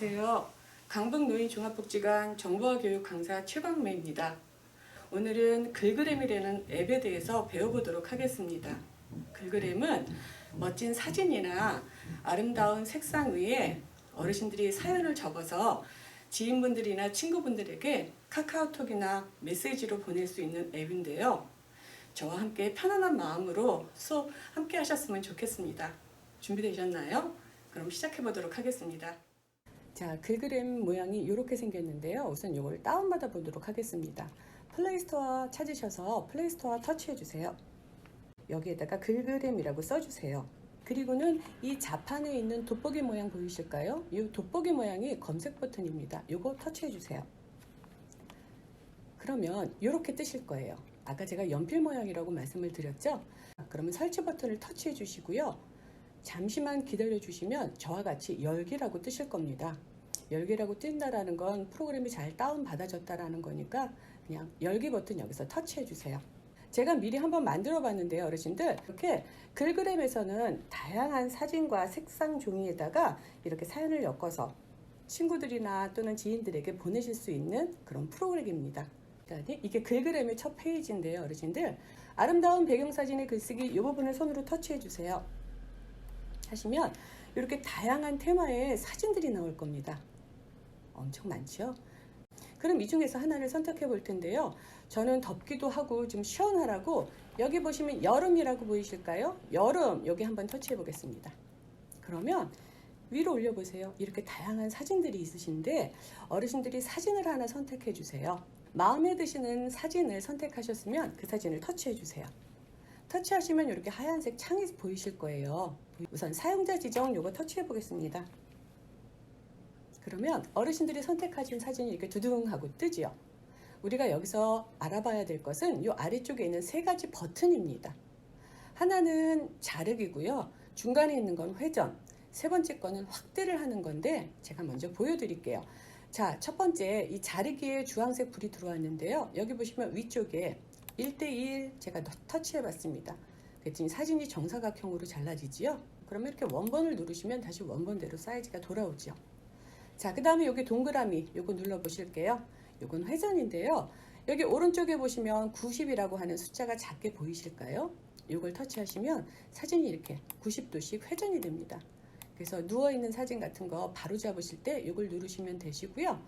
안녕하세요. 강북노인종합복지관 정보화 교육 강사 최광매입니다. 오늘은 글그램이라는 앱에 대해서 배워보도록 하겠습니다. 글그램은 멋진 사진이나 아름다운 색상 위에 어르신들이 사연을 적어서 지인분들이나 친구분들에게 카카오톡이나 메시지로 보낼 수 있는 앱인데요. 저와 함께 편안한 마음으로 수업 함께 하셨으면 좋겠습니다. 준비되셨나요? 그럼 시작해 보도록 하겠습니다. 자, 글그램 모양이 이렇게 생겼는데요. 우선 이걸 다운받아 보도록 하겠습니다. 플레이스토어 찾으셔서 플레이스토어 터치해 주세요. 여기에다가 글그램이라고 써주세요. 그리고는 이 좌판에 있는 돋보기 모양 보이실까요? 이 돋보기 모양이 검색 버튼입니다. 이거 터치해 주세요. 그러면 이렇게 뜨실 거예요. 아까 제가 연필 모양이라고 말씀을 드렸죠? 그러면 설치 버튼을 터치해 주시고요. 잠시만 기다려 주시면 저와 같이 열기라고 뜨실 겁니다. 열기라고 뜬다라는 건 프로그램이 잘 다운 받아졌다라는 거니까 그냥 열기 버튼 여기서 터치해 주세요. 제가 미리 한번 만들어 봤는데요, 어르신들. 이렇게 글그램에서는 다양한 사진과 색상 종이에다가 이렇게 사연을 엮어서 친구들이나 또는 지인들에게 보내실 수 있는 그런 프로그램입니다. 이게 글그램의 첫 페이지인데요, 어르신들. 아름다운 배경사진의 글쓰기 이 부분을 손으로 터치해 주세요. 하시면 이렇게 다양한 테마의 사진들이 나올 겁니다. 엄청 많죠? 그럼 이 중에서 하나를 선택해 볼 텐데요. 저는 덥기도 하고 좀 시원하라고 여기 보시면 여름이라고 보이실까요? 여름 여기 한번 터치해 보겠습니다. 그러면 위로 올려 보세요. 이렇게 다양한 사진들이 있으신데 어르신들이 사진을 하나 선택해 주세요. 마음에 드시는 사진을 선택하셨으면 그 사진을 터치해 주세요. 터치하시면 이렇게 하얀색 창이 보이실 거예요. 우선 사용자 지정 요거 터치해 보겠습니다. 그러면 어르신들이 선택하신 사진이 이렇게 두둥하고 뜨지요. 우리가 여기서 알아봐야 될 것은 이 아래쪽에 있는 세 가지 버튼입니다. 하나는 자르기고요. 중간에 있는 건 회전, 세 번째 거는 확대를 하는 건데 제가 먼저 보여드릴게요. 자, 첫 번째 이 자르기에 주황색 불이 들어왔는데요. 여기 보시면 위쪽에 1:1 제가 터치해 봤습니다. 그랬더니 사진이 정사각형으로 잘라지지요. 그러면 이렇게 원본을 누르시면 다시 원본대로 사이즈가 돌아오죠. 자, 그 다음에 여기 동그라미 요거 눌러 보실게요. 요건 회전인데요. 여기 오른쪽에 보시면 90이라고 하는 숫자가 작게 보이실까요? 요걸 터치하시면 사진이 이렇게 90도씩 회전이 됩니다. 그래서 누워있는 사진 같은 거 바로 잡으실 때 요걸 누르시면 되시고요.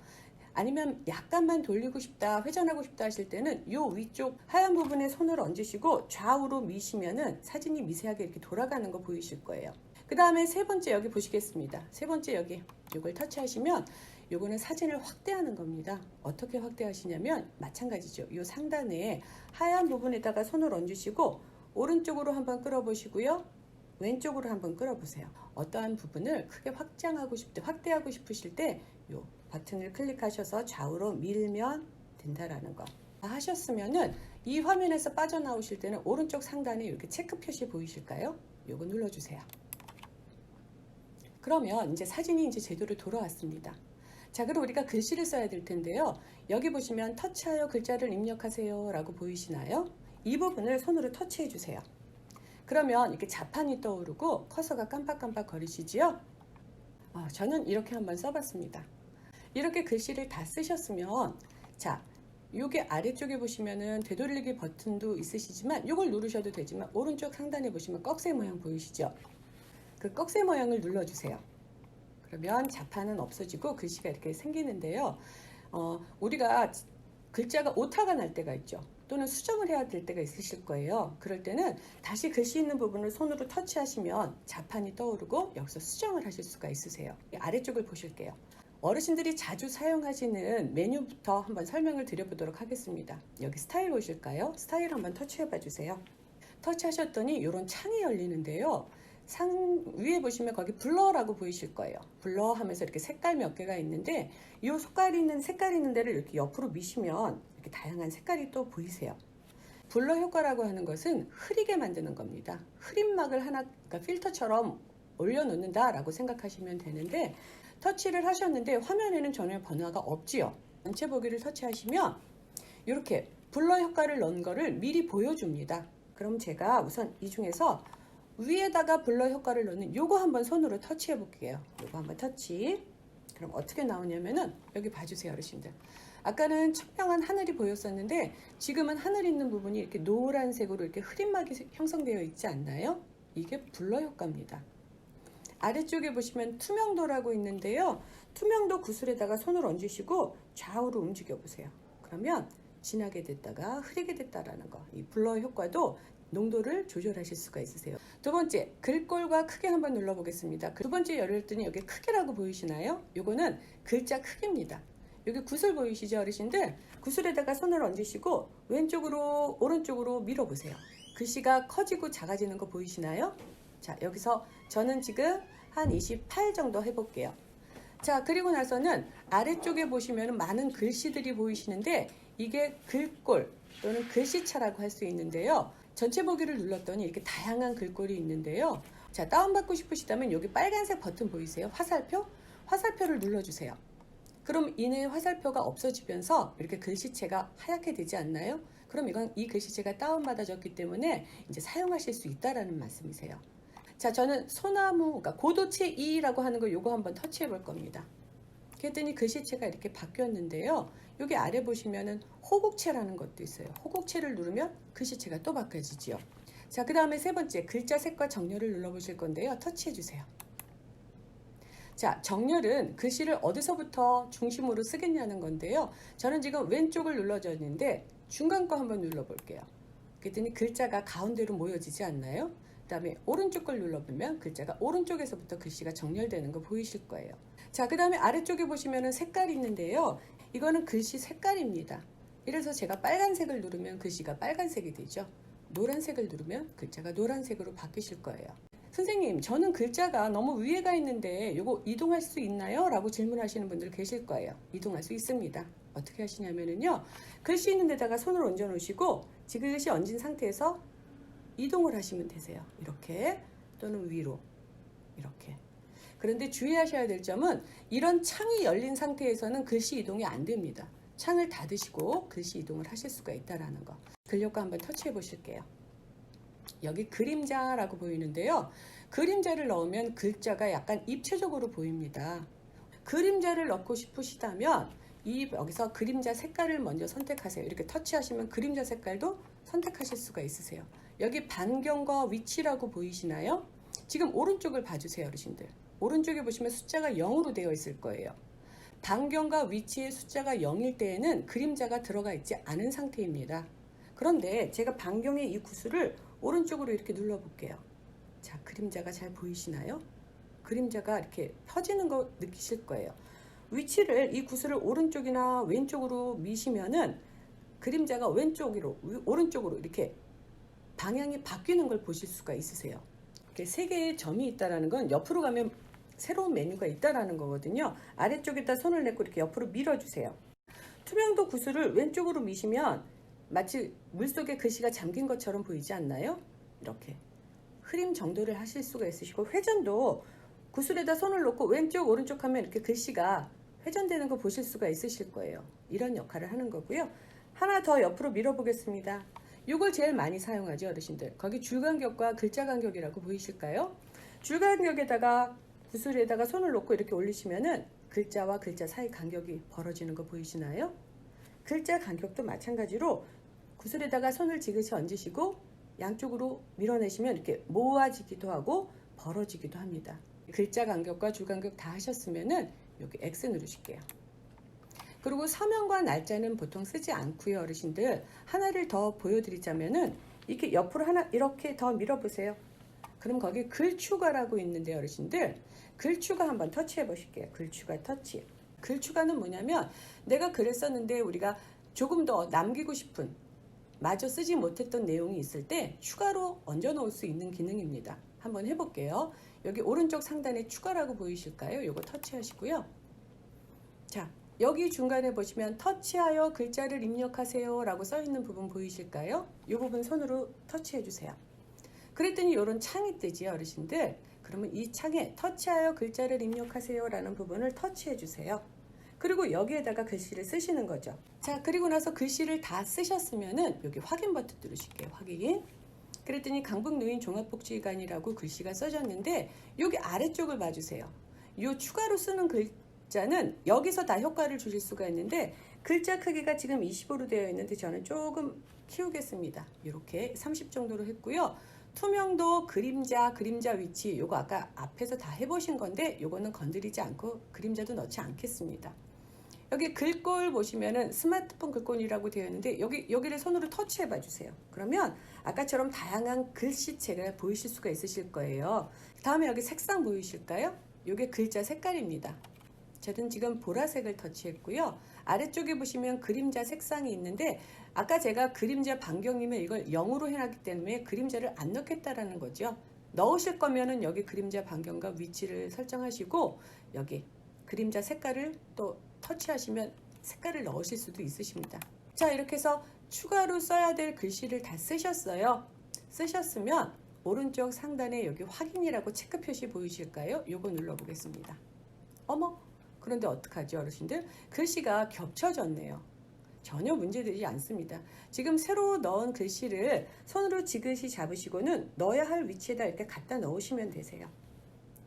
아니면 약간만 돌리고 싶다, 회전하고 싶다 하실 때는 요 위쪽 하얀 부분에 손을 얹으시고 좌우로 미시면은 사진이 미세하게 이렇게 돌아가는 거 보이실 거예요. 그 다음에 세 번째 여기 보시겠습니다. 세 번째 여기 요걸 터치하시면 요거는 사진을 확대하는 겁니다. 어떻게 확대하시냐면 마찬가지죠. 요 상단에 하얀 부분에다가 손을 얹으시고 오른쪽으로 한번 끌어보시고요. 왼쪽으로 한번 끌어보세요. 어떠한 부분을 크게 확대하고 싶으실 때 요 버튼을 클릭하셔서 좌우로 밀면 된다라는 거 하셨으면은 이 화면에서 빠져나오실 때는 오른쪽 상단에 이렇게 체크 표시 보이실까요? 요거 눌러주세요. 그러면 이제 사진이 이제 제대로 돌아왔습니다. 자, 그럼 우리가 글씨를 써야 될 텐데요. 여기 보시면 터치하여 글자를 입력하세요 라고 보이시나요? 이 부분을 손으로 터치해 주세요. 그러면 이렇게 자판이 떠오르고 커서가 깜빡깜빡 거리시지요? 저는 이렇게 한번 써봤습니다. 이렇게 글씨를 다 쓰셨으면 자, 요게 아래쪽에 보시면은 되돌리기 버튼도 있으시지만 요걸 누르셔도 되지만 오른쪽 상단에 보시면 꺽쇠 모양 보이시죠? 그 꺽쇠 모양을 눌러주세요. 그러면 자판은 없어지고 글씨가 이렇게 생기는데요. 우리가 글자가 오타가 날 때가 있죠. 또는 수정을 해야 될 때가 있으실 거예요. 그럴 때는 다시 글씨 있는 부분을 손으로 터치하시면 자판이 떠오르고 여기서 수정을 하실 수가 있으세요. 아래쪽을 보실게요. 어르신들이 자주 사용하시는 메뉴부터 한번 설명을 드려보도록 하겠습니다. 여기 스타일 보실까요? 스타일 한번 터치해 봐 주세요. 터치하셨더니 이런 창이 열리는데요. 상 위에 보시면 거기 블러라고 보이실 거예요. 블러 하면서 이렇게 색깔 몇 개가 있는데 이 색깔이 있는 데를 이렇게 옆으로 미시면 이렇게 다양한 색깔이 또 보이세요. 블러 효과라고 하는 것은 흐리게 만드는 겁니다. 흐림막을 하나, 그러니까 필터처럼 올려놓는다 라고 생각하시면 되는데 터치를 하셨는데 화면에는 전혀 변화가 없지요. 전체 보기를 터치하시면 이렇게 블러 효과를 넣은 거를 미리 보여줍니다. 그럼 제가 우선 이 중에서 위에다가 블러 효과를 넣는 요거 한번 손으로 터치해 볼게요. 요거 한번 터치. 그럼 어떻게 나오냐면은 여기 봐주세요, 어르신들. 아까는 청명한 하늘이 보였었는데 지금은 하늘 있는 부분이 이렇게 노란색으로 이렇게 흐릿막이 형성되어 있지 않나요? 이게 블러 효과입니다. 아래쪽에 보시면 투명도라고 있는데요. 투명도 구슬에다가 손을 얹으시고 좌우로 움직여 보세요. 그러면 진하게 됐다가 흐리게 됐다라는 거. 이 블러 효과도 농도를 조절하실 수가 있으세요. 두 번째, 글꼴과 크게 한번 눌러보겠습니다. 두 번째 열었더니 여기 크기라고 보이시나요? 요거는 글자 크기입니다. 여기 구슬 보이시죠, 어르신들? 구슬에다가 손을 얹으시고 왼쪽으로 오른쪽으로 밀어보세요. 글씨가 커지고 작아지는 거 보이시나요? 자, 여기서 저는 지금 한 28 정도 해볼게요. 자, 그리고 나서는 아래쪽에 보시면 많은 글씨들이 보이시는데 이게 글꼴 또는 글씨차라고 할 수 있는데요. 전체 보기를 눌렀더니 이렇게 다양한 글꼴이 있는데요. 자, 다운받고 싶으시다면 여기 빨간색 버튼 보이세요? 화살표? 화살표를 눌러주세요. 그럼 이내 화살표가 없어지면서 이렇게 글씨체가 하얗게 되지 않나요? 그럼 이건 이 글씨체가 다운받아졌기 때문에 이제 사용하실 수 있다라는 말씀이세요. 자, 저는 소나무, 그러니까 고도체 2라고 하는 거 요거 한번 터치해 볼 겁니다. 그랬더니 글씨체가 이렇게 바뀌었는데요. 여기 아래 보시면은 호국체라는 것도 있어요. 호국체를 누르면 글씨체가 또 바뀌어지죠. 자, 그 다음에 세 번째, 글자 색과 정렬을 눌러보실 건데요. 터치해 주세요. 자, 정렬은 글씨를 어디서부터 중심으로 쓰겠냐는 건데요. 저는 지금 왼쪽을 눌러줬는데 중간 거 한번 눌러볼게요. 그랬더니 글자가 가운데로 모여지지 않나요? 그 다음에 오른쪽 걸 눌러보면 글자가 오른쪽에서부터 글씨가 정렬되는 거 보이실 거예요. 자, 그 다음에 아래쪽에 보시면 색깔이 있는데요. 이거는 글씨 색깔입니다. 이래서 제가 빨간색을 누르면 글씨가 빨간색이 되죠. 노란색을 누르면 글자가 노란색으로 바뀌실 거예요. 선생님, 저는 글자가 너무 위에가 있는데 이거 이동할 수 있나요? 라고 질문하시는 분들 계실 거예요. 이동할 수 있습니다. 어떻게 하시냐면요. 글씨 있는 데다가 손을 얹어 놓으시고 지그시 얹은 상태에서 이동을 하시면 되세요. 이렇게 또는 위로 이렇게. 그런데 주의하셔야 될 점은 이런 창이 열린 상태에서는 글씨 이동이 안 됩니다. 창을 닫으시고 글씨 이동을 하실 수가 있다는 거. 글효과 한번 터치해 보실게요. 여기 그림자라고 보이는데요. 그림자를 넣으면 글자가 약간 입체적으로 보입니다. 그림자를 넣고 싶으시다면 여기서 그림자 색깔을 먼저 선택하세요. 이렇게 터치하시면 그림자 색깔도 선택하실 수가 있으세요. 여기 반경과 위치라고 보이시나요? 지금 오른쪽을 봐주세요, 어르신들. 오른쪽에 보시면 숫자가 0으로 되어 있을 거예요. 반경과 위치에 숫자가 0일 때에는 그림자가 들어가 있지 않은 상태입니다. 그런데 제가 반경의 이 구슬을 오른쪽으로 이렇게 눌러볼게요. 자, 그림자가 잘 보이시나요? 그림자가 이렇게 펴지는 거 느끼실 거예요. 위치를 이 구슬을 오른쪽이나 왼쪽으로 미시면은 그림자가 오른쪽으로 이렇게 방향이 바뀌는 걸 보실 수가 있으세요. 이렇게 세 개의 점이 있다라는 건 옆으로 가면 새로운 메뉴가 있다라는 거거든요. 아래쪽에다 손을 내고 이렇게 옆으로 밀어주세요. 투명도 구슬을 왼쪽으로 미시면 마치 물속에 글씨가 잠긴 것처럼 보이지 않나요? 이렇게 흐림 정도를 하실 수가 있으시고, 회전도 구슬에다 손을 놓고 왼쪽 오른쪽 하면 이렇게 글씨가 회전되는 거 보실 수가 있으실 거예요. 이런 역할을 하는 거고요. 하나 더 옆으로 밀어 보겠습니다. 이걸 제일 많이 사용하죠, 어르신들. 거기 줄간격과 글자 간격이라고 보이실까요? 줄간격에다가 구슬에다가 손을 놓고 이렇게 올리시면은 글자와 글자 사이 간격이 벌어지는 거 보이시나요? 글자 간격도 마찬가지로 구슬에다가 손을 지그시 얹으시고 양쪽으로 밀어내시면 이렇게 모아지기도 하고 벌어지기도 합니다. 글자 간격과 줄 간격 다 하셨으면은 여기 X 누르실게요. 그리고 서명과 날짜는 보통 쓰지 않고요, 어르신들. 하나를 더 보여드리자면은 이렇게 옆으로 하나 이렇게 더 밀어보세요. 그럼 거기 글 추가라고 있는데, 어르신들 글 추가 한번 터치해 보실게요. 글 추가 터치. 글 추가는 뭐냐면 내가 글을 썼는데 우리가 조금 더 남기고 싶은 마저 쓰지 못했던 내용이 있을 때 추가로 얹어 놓을 수 있는 기능입니다. 한번 해볼게요. 여기 오른쪽 상단에 추가라고 보이실까요? 요거 터치하시고요. 자, 여기 중간에 보시면 터치하여 글자를 입력하세요 라고 써 있는 부분 보이실까요? 이 부분 손으로 터치해 주세요. 그랬더니 이런 창이 뜨지, 어르신들. 그러면 이 창에 터치하여 글자를 입력하세요 라는 부분을 터치해 주세요. 그리고 여기에다가 글씨를 쓰시는 거죠. 자, 그리고 나서 글씨를 다 쓰셨으면은 여기 확인 버튼 누르실게요. 확인. 그랬더니 강북노인종합복지관이라고 글씨가 써졌는데 여기 아래쪽을 봐주세요. 요 추가로 쓰는 글자는 여기서 다 효과를 주실 수가 있는데 글자 크기가 지금 25로 되어 있는데 저는 조금 키우겠습니다. 이렇게 30 정도로 했고요. 투명도, 그림자 위치 요거 아까 앞에서 다 해보신 건데 요거는 건드리지 않고 그림자도 넣지 않겠습니다. 여기 글꼴 보시면은 스마트폰 글꼴이라고 되어 있는데 여기를 손으로 터치해 봐 주세요. 그러면 아까처럼 다양한 글씨체가 보이실 수가 있으실 거예요. 다음에 여기 색상 보이실까요? 요게 글자 색깔입니다. 저는 지금 보라색을 터치했고요. 아래쪽에 보시면 그림자 색상이 있는데 아까 제가 그림자 반경이면 이걸 0으로 해놨기 때문에 그림자를 안 넣겠다라는 거죠. 넣으실 거면은 여기 그림자 반경과 위치를 설정하시고 여기 그림자 색깔을 또 터치하시면 색깔을 넣으실 수도 있으십니다. 자, 이렇게 해서 추가로 써야 될 글씨를 다 쓰셨어요. 쓰셨으면 오른쪽 상단에 여기 확인이라고 체크 표시 보이실까요? 요거 눌러보겠습니다. 어머, 그런데 어떡하죠, 어르신들? 글씨가 겹쳐졌네요. 전혀 문제되지 않습니다. 지금 새로 넣은 글씨를 손으로 지그시 잡으시고는 넣어야 할 위치에다 이렇게 갖다 넣으시면 되세요.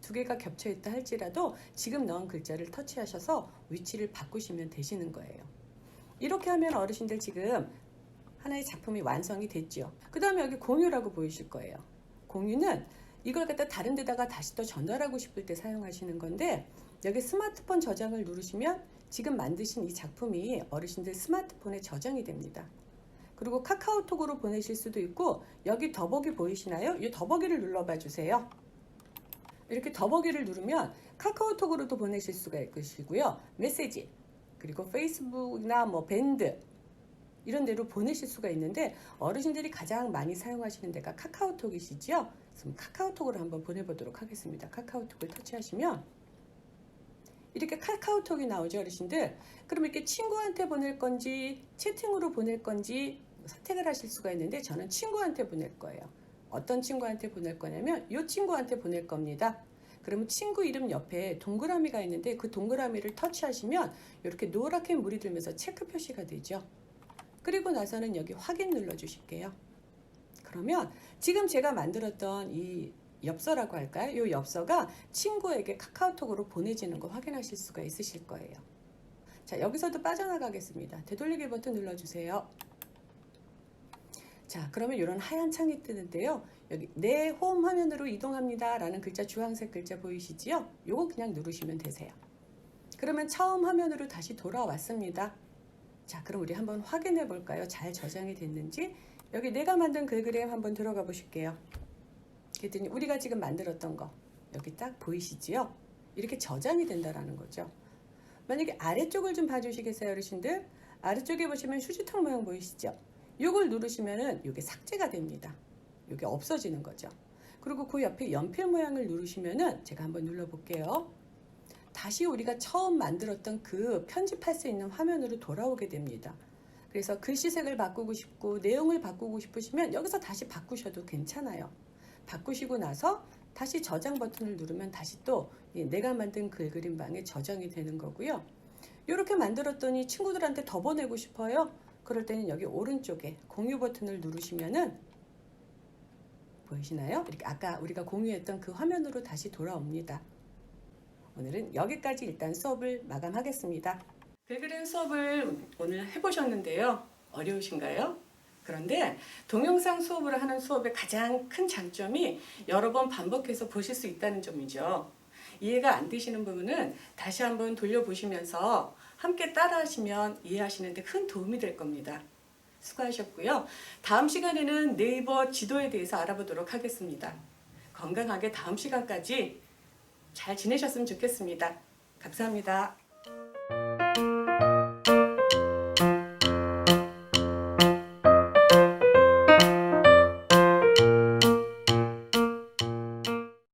두 개가 겹쳐 있다 할지라도 지금 넣은 글자를 터치하셔서 위치를 바꾸시면 되시는 거예요. 이렇게 하면 어르신들 지금 하나의 작품이 완성이 됐죠. 그 다음에 여기 공유라고 보이실 거예요. 공유는 이걸 갖다 다른 데다가 다시 또 전달하고 싶을 때 사용하시는 건데 여기 스마트폰 저장을 누르시면 지금 만드신 이 작품이 어르신들 스마트폰에 저장이 됩니다. 그리고 카카오톡으로 보내실 수도 있고 여기 더보기 보이시나요? 이 더보기를 눌러봐 주세요. 이렇게 더보기를 누르면 카카오톡으로도 보내실 수가 있으시고요. 메시지 그리고 페이스북이나 뭐 밴드 이런 데로 보내실 수가 있는데 어르신들이 가장 많이 사용하시는 데가 카카오톡이시죠? 그럼 카카오톡으로 한번 보내보도록 하겠습니다. 카카오톡을 터치하시면 이렇게 카카오톡이 나오죠, 어르신들. 그럼 이렇게 친구한테 보낼 건지 채팅으로 보낼 건지 선택을 하실 수가 있는데 저는 친구한테 보낼 거예요. 어떤 친구한테 보낼 거냐면 이 친구한테 보낼 겁니다. 그러면 친구 이름 옆에 동그라미가 있는데 그 동그라미를 터치하시면 이렇게 노랗게 물이 들면서 체크 표시가 되죠. 그리고 나서는 여기 확인 눌러 주실게요. 그러면 지금 제가 만들었던 이 엽서라고 할까요? 이 엽서가 친구에게 카카오톡으로 보내지는 거 확인하실 수가 있으실 거예요. 자, 여기서도 빠져나가겠습니다. 되돌리기 버튼 눌러주세요. 자, 그러면 이런 하얀 창이 뜨는데요. 여기 내 홈 화면으로 이동합니다 라는 글자, 주황색 글자 보이시지요? 요거 그냥 누르시면 되세요. 그러면 처음 화면으로 다시 돌아왔습니다. 자, 그럼 우리 한번 확인해 볼까요? 잘 저장이 됐는지. 여기 내가 만든 글그램 한번 들어가 보실게요. 그랬더니 우리가 지금 만들었던 거 여기 딱 보이시지요? 이렇게 저장이 된다라는 거죠. 만약에 아래쪽을 좀 봐주시겠어요, 어르신들? 아래쪽에 보시면 휴지통 모양 보이시죠? 이걸 누르시면은 이게 삭제가 됩니다. 이게 없어지는 거죠. 그리고 그 옆에 연필 모양을 누르시면은 제가 한번 눌러볼게요. 다시 우리가 처음 만들었던 그 편집할 수 있는 화면으로 돌아오게 됩니다. 그래서 글씨색을 바꾸고 싶고 내용을 바꾸고 싶으시면 여기서 다시 바꾸셔도 괜찮아요. 바꾸시고 나서 다시 저장 버튼을 누르면 다시 또 내가 만든 글그림방에 저장이 되는 거고요. 이렇게 만들었더니 친구들한테 더 보내고 싶어요. 그럴 때는 여기 오른쪽에 공유 버튼을 누르시면은 보이시나요? 이렇게 아까 우리가 공유했던 그 화면으로 다시 돌아옵니다. 오늘은 여기까지 일단 수업을 마감하겠습니다. 글그램 수업을 오늘 해보셨는데요. 어려우신가요? 그런데 동영상 수업을 하는 수업의 가장 큰 장점이 여러 번 반복해서 보실 수 있다는 점이죠. 이해가 안 되시는 부분은 다시 한번 돌려보시면서 함께 따라 하시면 이해하시는 데 큰 도움이 될 겁니다. 수고하셨고요. 다음 시간에는 네이버 지도에 대해서 알아보도록 하겠습니다. 건강하게 다음 시간까지 잘 지내셨으면 좋겠습니다. 감사합니다.